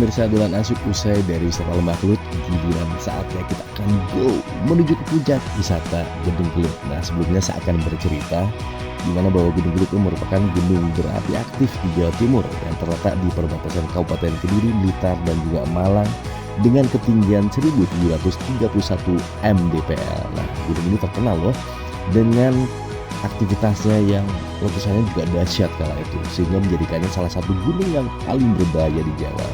pemirsa Dolan Asik, usai dari wisata Lembah Kelut, giliran saatnya kita akan go menuju ke puncak wisata Gunung Kelut. Nah, sebelumnya saya akan bercerita di mana bahwa Gunung Kelut itu merupakan gunung berapi aktif di Jawa Timur yang terletak di perbatasan Kabupaten Kediri, Blitar, dan juga Malang dengan ketinggian 1731 mdpl. Nah, gunung ini terkenal loh dengan aktivitasnya yang letusannya juga dahsyat kala itu, sehingga menjadikannya salah satu gunung yang paling berbahaya di Jawa.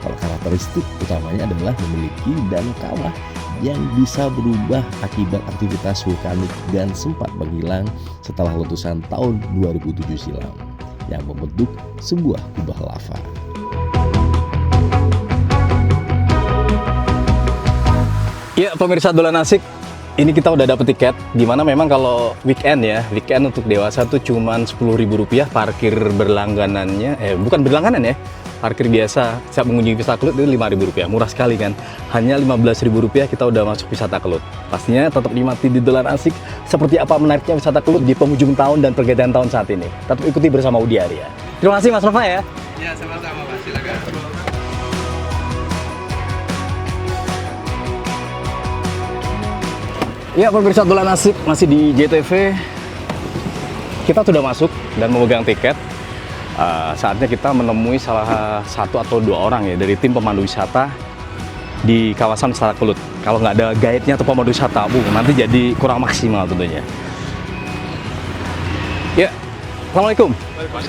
Kalau karakteristik utamanya adalah memiliki danau kawah yang bisa berubah akibat aktivitas vulkanik dan sempat menghilang setelah letusan tahun 2007 silam yang membentuk sebuah kubah lava. Ya, pemirsa Dolan Asik, ini kita udah dapet tiket, dimana memang kalau weekend untuk dewasa tuh cuman Rp10.000, parkir berlangganannya, bukan berlangganan ya, parkir biasa saat mengunjungi wisata Kelut itu Rp5.000, murah sekali kan, hanya Rp15.000 kita udah masuk wisata Kelut. Pastinya tetap nikmati di Dolan Asik, seperti apa menariknya wisata Kelut di penghujung tahun dan pergantian tahun saat ini. Tetap ikuti bersama Udi Arya. Terima kasih Mas Nova ya. Ya, sama-sama Pak, silakan. Ya, pemirsa Dolan Asik, masih di JTV. Kita sudah masuk dan memegang tiket. Saatnya kita menemui salah satu atau dua orang ya dari tim pemandu wisata di kawasan wisata Kelut. Kalau nggak ada guide-nya atau pemandu wisata, nanti jadi kurang maksimal tentunya. Ya, Assalamualaikum.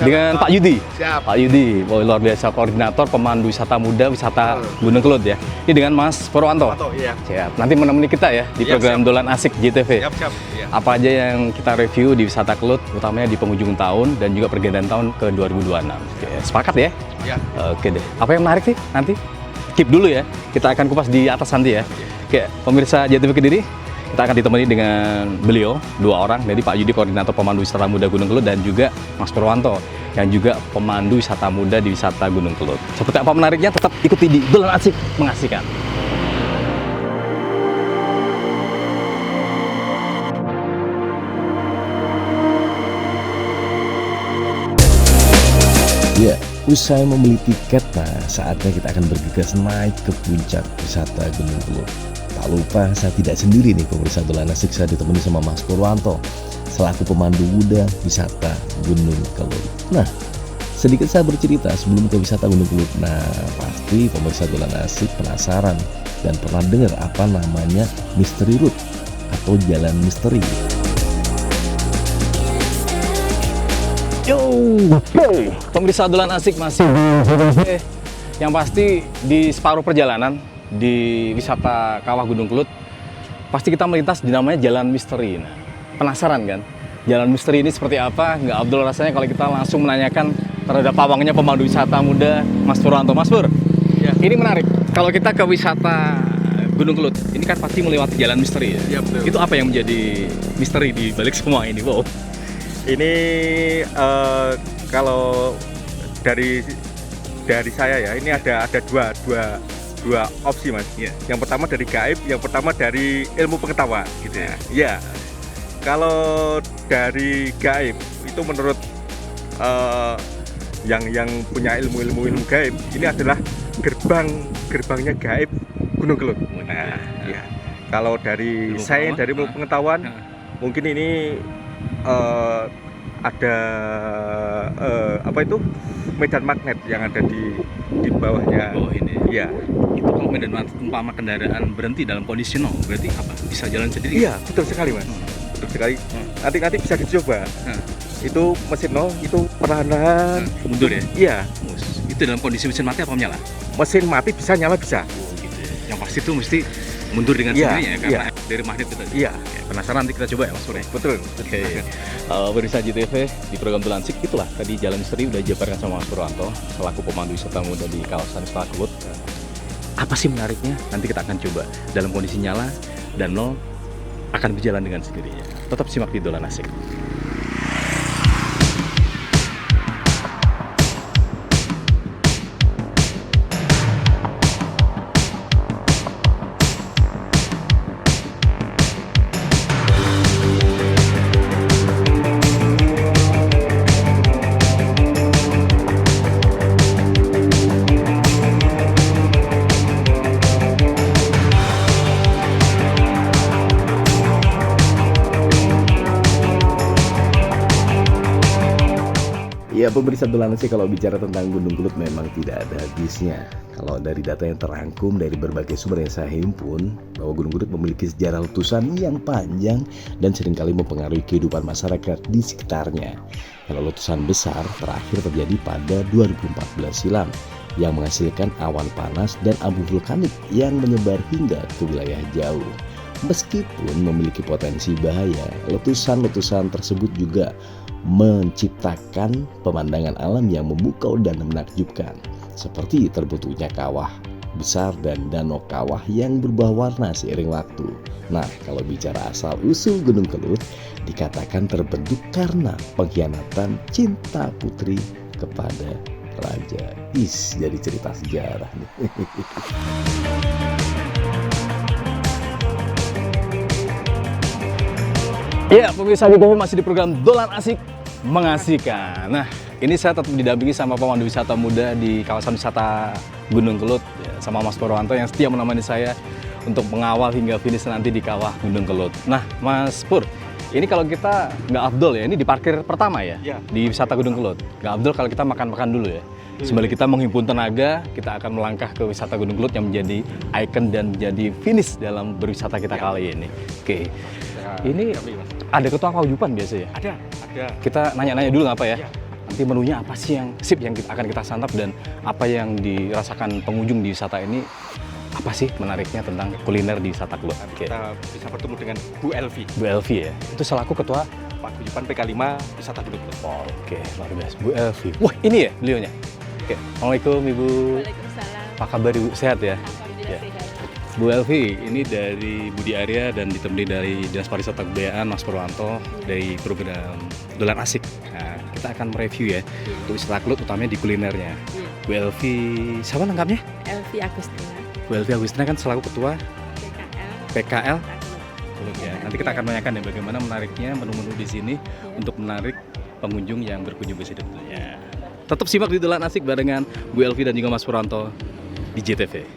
Dengan Pak Yudi. Siap. Pak Yudi, luar biasa, koordinator pemandu wisata muda wisata Gunung Kelut ya. Ini dengan Mas Purwanto. Iya. Siap. Nanti menemani kita ya di program siap. Dolan Asik JTV. Siap. Iya. Apa aja yang kita review di wisata Kelut, utamanya di penghujung tahun dan juga pergantian tahun ke 2026. Oke, sepakat ya? Ya. Oke deh. Apa yang menarik sih nanti? Keep dulu ya. Kita akan kupas di atas nanti ya. Oke, pemirsa JTV Kediri, kita akan ditemani dengan beliau, dua orang, dari Pak Yudi, koordinator pemandu wisata muda Gunung Kelut, dan juga Mas Purwanto, yang juga pemandu wisata muda di wisata Gunung Kelut. Seperti apa menariknya, tetap ikuti di Dolan Asik, mengasihkan. Ya, usai membeli tiket, nah saatnya kita akan bergegas naik ke puncak wisata Gunung Kelut. Tak lupa, saya tidak sendiri nih pemirsa Dolan Asik, saya ditemani sama Mas Purwanto selaku pemandu muda wisata Gunung Kelut. Nah, sedikit saya bercerita sebelum ke wisata Gunung Kelut. Nah, pasti pemirsa Dolan Asik penasaran dan pernah dengar apa namanya Mystery Route atau Jalan Misteri. Yo, pemirsa Dolan Asik masih yang pasti di separuh perjalanan di wisata Kawah Gunung Kelut pasti kita melintas di namanya Jalan Misteri. Nah, penasaran kan? Jalan Misteri ini seperti apa? Nggak abdul rasanya kalau kita langsung menanyakan terhadap pawangnya pemandu wisata muda Mas Purwanto. Mas Pur, Ya. ini menarik. Kalau kita ke wisata Gunung Kelut, ini kan pasti melewati Jalan Misteri ya? Ya, betul. Itu apa yang menjadi misteri di balik semua ini? Wow. Ini kalau dari saya ya, ini ada dua opsi Mas. Iya. Yang pertama dari gaib, yang pertama dari ilmu pengetahuan gitu ya. Ya. Kalau dari gaib itu menurut yang punya ilmu gaib, ini adalah gerbangnya gaib Gunung Kelut. Nah, ya. Kalau dari Ilmu saya pengetahuan, dari ilmu pengetahuan, mungkin ini ada apa itu medan magnet yang ada di bawahnya. Oh ini. Iya. Itu kalau medan magnet umpama kendaraan berhenti dalam kondisi nol, berarti apa? Bisa jalan sendiri? Iya, betul sekali Mas. Betul sekali. Nanti bisa dicoba. Itu mesin nol, itu perlahan Mundur ya? Iya. Itu dalam kondisi mesin mati apa menyala? Mesin mati bisa nyala bisa. Oh gitu ya. Yang pasti itu mesti mundur dengan Iya, sendirinya ya, karena iya. dari magnet itu tadi. Iya. Ya, penasaran, nanti kita coba ya Mas Pur ya? Betul. Oke. Pemirsa JTV di program Dolan Asik, itulah tadi Jalan Misteri udah dijabarkan sama Mas Purwanto selaku pemandu wisata muda di kawasan wisata Kelut. Apa sih menariknya? Nanti kita akan coba. Dalam kondisi nyala dan nol akan berjalan dengan sendirinya. Tetap simak di Dolan Asik. Ya pemirsa Dolan Asik, kalau bicara tentang Gunung Kelut memang tidak ada habisnya. Kalau dari data yang terangkum dari berbagai sumber yang saya himpun, bahwa Gunung Kelut memiliki sejarah letusan yang panjang dan seringkali mempengaruhi kehidupan masyarakat di sekitarnya. Kalau letusan besar terakhir terjadi pada 2014 silam yang menghasilkan awan panas dan abu vulkanik yang menyebar hingga ke wilayah jauh. Meskipun memiliki potensi bahaya, letusan-letusan tersebut juga menciptakan pemandangan alam yang memukau dan menakjubkan, seperti terbentuknya kawah besar dan danau kawah yang berubah warna seiring waktu. Nah, kalau bicara asal-usul Gunung Kelut, dikatakan terbentuk karena pengkhianatan cinta putri kepada raja. Jadi cerita sejarah nih. Ya, pemirsa GoPro masih di program Dolan Asik mengasihkan. Nah, ini saya tetap didampingi sama pemandu wisata muda di kawasan wisata Gunung Kelut, ya, sama Mas Purwanto yang setia menemani saya untuk mengawal hingga finish nanti di kawah Gunung Kelut. Nah, Mas Pur, ini kalau kita nggak afdol ya, ini di parkir pertama ya, di wisata Gunung Kelut. Nggak afdol kalau kita makan-makan dulu ya. Sembari kita menghimpun tenaga, kita akan melangkah ke wisata Gunung Kelut yang menjadi ikon dan menjadi finish dalam berwisata kita kali ini. Oke, ini ada ketua kewajiban biasa ya? Ada. Kita nanya-nanya dulu nggak apa ya? Nanti menunya apa sih yang sip yang akan kita santap dan apa yang dirasakan pengunjung di wisata ini? Apa sih menariknya tentang kuliner di wisata Kelut? Kita bisa bertemu dengan Bu Elvi. Bu Elvi ya? Itu selaku ketua paguyuban PK5 wisata Gunung Kelut. Oke, luar biasa. Bu Elvi. Wah, ini ya beliaunya? Oke, Assalamualaikum Ibu. Waalaikumsalam. Apa kabar Ibu? Sehat ya? Alhamdulillah Ya. sehat. Bu Elvi, ini dari Budi Arya dan ditemani dari Dinas Pariwisata Kebudayaan Mas Purwanto dari program Dolan Asik. Nah, kita akan mereview ya untuk wisata Kelut utamanya di kulinernya. Iya. Bu Elvi, siapa lengkapnya? Elvi Agustina, Bu Elvi Agustina kan selaku ketua PKL. PKL Kelut. Kelut ya. Nanti kita akan menanyakan ya bagaimana menariknya menu-menu di sini untuk menarik pengunjung yang berkunjung ke sini tentunya. Tetap simak di Dolan Asik barengan Bu Elvi dan juga Mas Purwanto di JTV.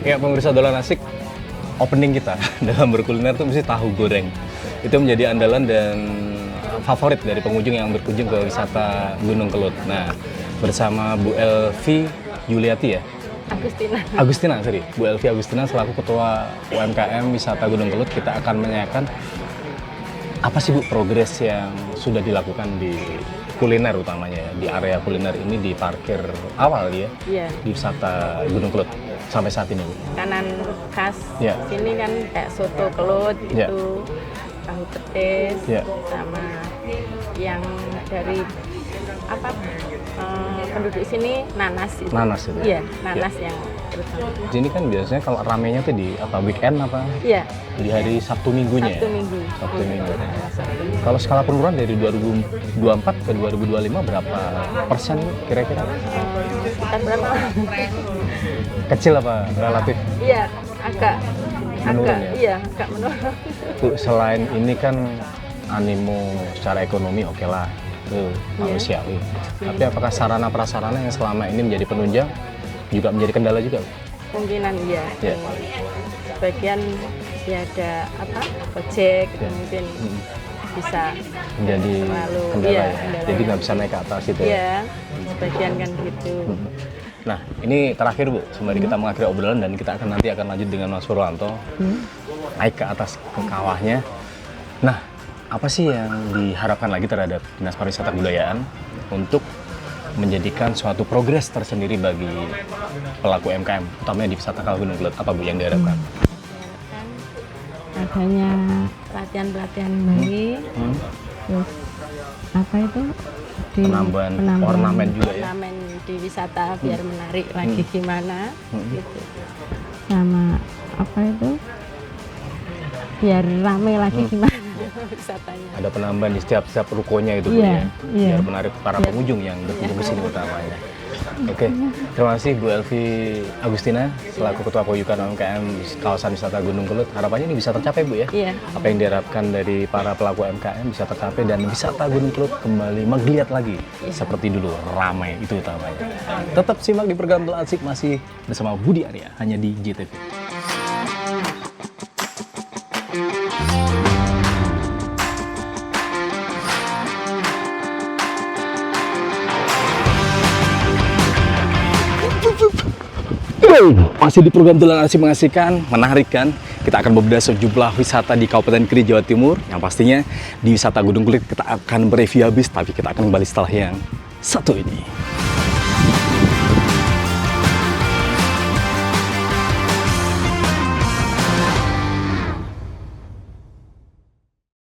Ya pemirsa Dolan Asik, opening kita dalam berkuliner itu mesti tahu goreng. Itu menjadi andalan dan favorit dari pengunjung yang berkunjung ke wisata Gunung Kelut. Nah, bersama Bu Elvi Yuliati ya? Agustina, sorry. Bu Elvi Agustina selaku Ketua UMKM Wisata Gunung Kelut, kita akan menanyakan apa sih Bu progres yang sudah dilakukan di kuliner utamanya ya, di area kuliner ini di parkir awal ya, Iya. di wisata Gunung Kelut sampai saat ini Bu. Kanan khas Iya. sini kan kayak soto Kelut Iya. itu, tahu petis, Iya. sama yang dari apa penduduk sini nanas itu. Nanas itu. Iya, nanas yang terutama. Di sini kan biasanya kalau ramenya tuh di apa weekend apa Iya, di hari Sabtu Minggunya Sabtu ya? Minggu. Sabtu Minggu. Sabtu. Kalau skala penurunan dari 2024 ke 2025 berapa persen kira-kira? Sekitar berapa? Kecil apa relatif? Iya, agak Menurun ya? Iya, agak menurun. Bu, selain ini kan animo secara ekonomi oke lah, itu manusiawi. Tapi apakah sarana prasarana yang selama ini menjadi penunjang juga menjadi kendala juga? Bu? Kemungkinan iya. Iya. Sebagian ya ada apa? Ojek Iya. mungkin bisa Menjadi terlalu kendala iya, ya? kendala. Jadi nggak bisa naik ke atas gitu ya? Iya, sebagian kan gitu. Nah, ini terakhir Bu, sembari kita mengakhiri obrolan dan kita nanti akan lanjut dengan Mas Purwanto naik ke atas ke kawahnya. Nah, apa sih yang diharapkan lagi terhadap Dinas Pariwisata Kebudayaan untuk menjadikan suatu progres tersendiri bagi pelaku UMKM, utamanya di wisata Kawah Gunung Kelut? Apa Bu yang diharapkan? Diharapkan adanya pelatihan-pelatihan baik, terus apa itu Penambahan ornamen juga ya? ornamen jadi wisata biar menarik lagi gimana gitu. Sama apa itu? Biar rame lagi gimana wisatanya. Ada penambahan di setiap rukonya itu Bu, Iya, ya. iya. Biar menarik para pengunjung yang berkunjung ke sini utamanya. Oke, terima kasih Bu Elvi Agustina selaku Ketua Paguyuban UMKM kawasan wisata Gunung Kelut. Harapannya ini bisa tercapai Bu ya. Iya. Apa yang diharapkan dari para pelaku UMKM bisa tercapai dan wisata Gunung Kelut kembali menggeliat lagi seperti dulu, ramai itu utamanya. Tetap simak di program Telan Asik masih bersama Budi Arya hanya di JTV. Masih di program Telan Asik mengasihkan, menarik kan? Kita akan membedah sejumlah wisata di Kabupaten Kediri, Jawa Timur. Yang pastinya di wisata Gunung Kelut kita akan mereview habis, tapi kita akan kembali setelah yang satu ini.